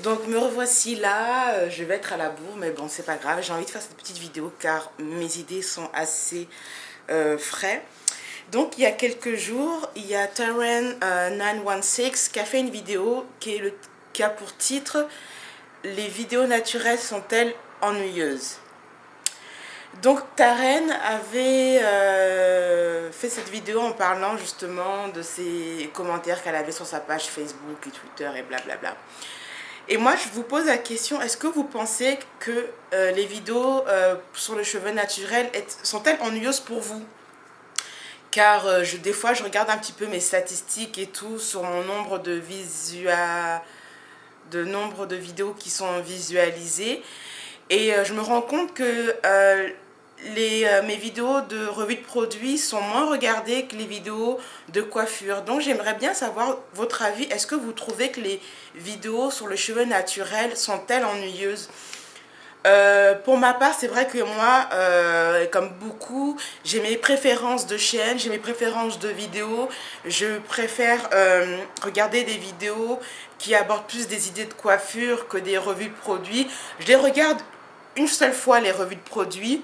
Donc me revoici là, je vais être à la bourre, mais bon c'est pas grave, j'ai envie de faire cette petite vidéo car mes idées sont assez frais. Donc il y a quelques jours, il y a Taren916 qui a fait une vidéo qui a pour titre "Les vidéos naturelles sont-elles ennuyeuses?" Donc Taren avait fait cette vidéo en parlant justement de ses commentaires qu'elle avait sur sa page Facebook et Twitter et blablabla. Et moi, je vous pose la question, est-ce que vous pensez que les vidéos sur le cheveu naturel sont-elles ennuyeuses pour vous? Car des fois, je regarde un petit peu mes statistiques et tout sur mon nombre de vidéos qui sont visualisées. Et je me rends compte que mes vidéos de revue de produits sont moins regardées que les vidéos de coiffure. Donc j'aimerais bien savoir votre avis. Est-ce que vous trouvez que les vidéos sur le cheveu naturel sont-elles ennuyeuses? Pour ma part, c'est vrai que moi, comme beaucoup, j'ai mes préférences de chaîne, j'ai mes préférences de vidéos. Je préfère regarder des vidéos qui abordent plus des idées de coiffure que des revues de produits. Je les regarde une seule fois, les revues de produits.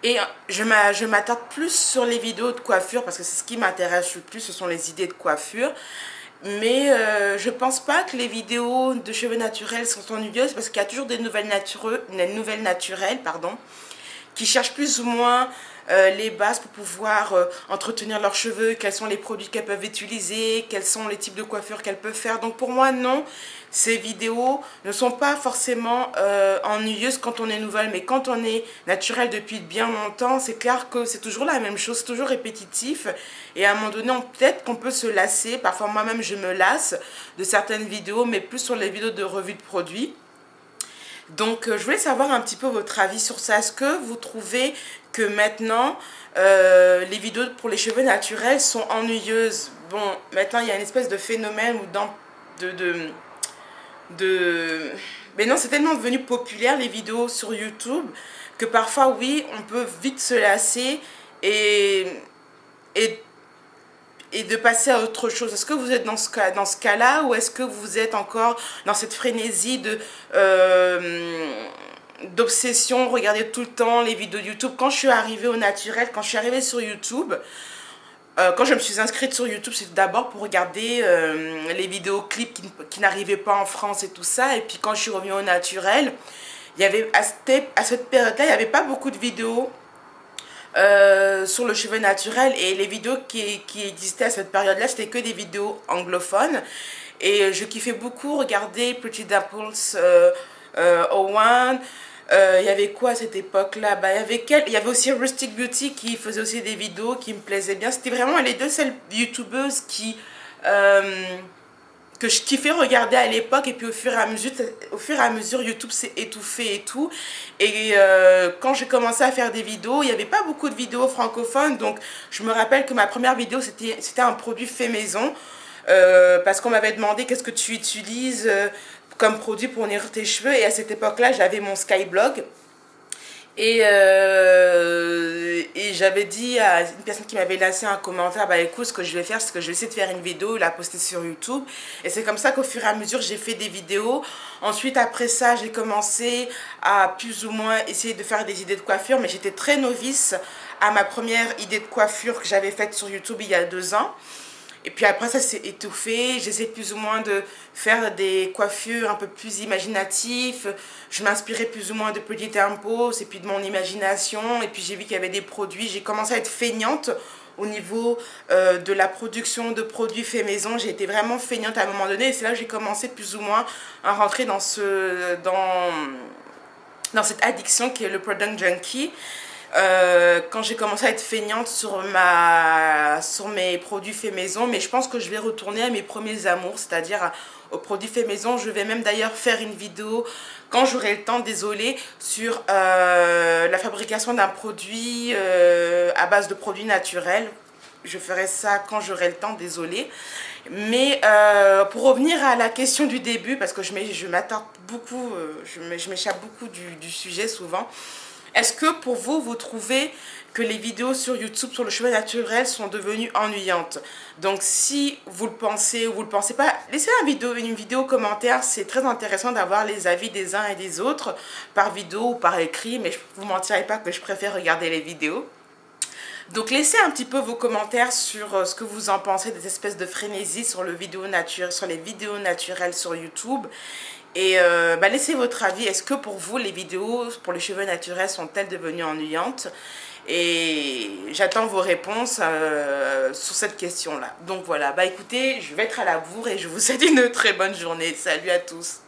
Et je m'attarde plus sur les vidéos de coiffure parce que c'est ce qui m'intéresse le plus, ce sont les idées de coiffure. Mais je pense pas que les vidéos de cheveux naturels sont ennuyeuses parce qu'il y a toujours des nouvelles naturelles, pardon, qui cherchent plus ou moins les bases pour pouvoir entretenir leurs cheveux, quels sont les produits qu'elles peuvent utiliser, quels sont les types de coiffure qu'elles peuvent faire. Donc pour moi, non, ces vidéos ne sont pas forcément ennuyeuses quand on est nouvelle, mais quand on est naturel depuis bien longtemps, c'est clair que c'est toujours la même chose, c'est toujours répétitif. Et à un moment donné, peut-être qu'on peut se lasser, parfois moi-même je me lasse de certaines vidéos, mais plus sur les vidéos de revue de produits. Donc je voulais savoir un petit peu votre avis sur ça. Est-ce que vous trouvez que maintenant les vidéos pour les cheveux naturels sont ennuyeuses? Bon, maintenant il y a une espèce de phénomène où mais non, c'est tellement devenu populaire les vidéos sur YouTube que parfois oui, on peut vite se lasser et, et et de passer à autre chose. Est-ce que vous êtes dans ce cas-là ou est-ce que vous êtes encore dans cette frénésie d'obsession, regarder tout le temps les vidéos YouTube? Quand je suis arrivée au naturel, quand je suis arrivée sur YouTube, quand je me suis inscrite sur YouTube, c'est d'abord pour regarder les vidéoclips qui n'arrivaient pas en France et tout ça. Et puis quand je suis revenue au naturel, il y avait à cette période-là, il n'y avait pas beaucoup de vidéos sur le cheveu naturel, et les vidéos qui existaient à cette période-là, c'était que des vidéos anglophones. Et je kiffais beaucoup regarder Pretty Dimples, Owen. Il y avait quoi à cette époque-là? Il y avait aussi Rustic Beauty qui faisait aussi des vidéos qui me plaisaient bien. C'était vraiment les deux seules youtubeuses que je kiffais regarder à l'époque. Et puis au fur et à mesure YouTube s'est étouffé et tout. Et quand j'ai commencé à faire des vidéos, il n'y avait pas beaucoup de vidéos francophones. Donc je me rappelle que ma première vidéo, c'était un produit fait maison. Parce qu'on m'avait demandé qu'est-ce que tu utilises comme produit pour unir tes cheveux. Et à cette époque-là, j'avais mon Skyblog. Et j'avais dit à une personne qui m'avait laissé un commentaire, bah écoute, ce que je vais faire, c'est que je vais essayer de faire une vidéo, la poster sur YouTube. Et c'est comme ça qu'au fur et à mesure, j'ai fait des vidéos. Ensuite, après ça, j'ai commencé à plus ou moins essayer de faire des idées de coiffure, mais j'étais très novice à ma première idée de coiffure que j'avais faite sur YouTube il y a 2 ans. Et puis après, ça s'est étouffé. J'essaie plus ou moins de faire des coiffures un peu plus imaginatives. Je m'inspirais plus ou moins de Pretty Dimples et puis de mon imagination. Et puis j'ai vu qu'il y avait des produits. J'ai commencé à être feignante au niveau de la production de produits faits maison. J'ai été vraiment feignante à un moment donné. Et c'est là que j'ai commencé plus ou moins à rentrer dans cette addiction qui est le product junkie. Quand j'ai commencé à être feignante sur mes produits faits maison, mais je pense que je vais retourner à mes premiers amours, c'est-à-dire aux produits faits maison. Je vais même d'ailleurs faire une vidéo quand j'aurai le temps, désolé, sur la fabrication d'un produit à base de produits naturels. Je ferai ça quand j'aurai le temps, désolé. Mais pour revenir à la question du début, parce que je m'attarde beaucoup, je m'échappe beaucoup du sujet souvent. Est-ce que pour vous, vous trouvez que les vidéos sur YouTube sur le cheveu naturel sont devenues ennuyantes? Donc si vous le pensez ou vous le pensez pas, laissez une vidéo commentaire. C'est très intéressant d'avoir les avis des uns et des autres par vidéo ou par écrit, mais je ne vous mentirai pas que je préfère regarder les vidéos. Donc laissez un petit peu vos commentaires sur ce que vous en pensez des espèces de frénésie sur, sur les vidéos naturelles sur YouTube. Et laissez votre avis. Est-ce que pour vous, les vidéos pour les cheveux naturels sont-elles devenues ennuyantes? Et j'attends vos réponses sur cette question-là. Donc voilà, écoutez, je vais être à la bourre et je vous souhaite une très bonne journée. Salut à tous.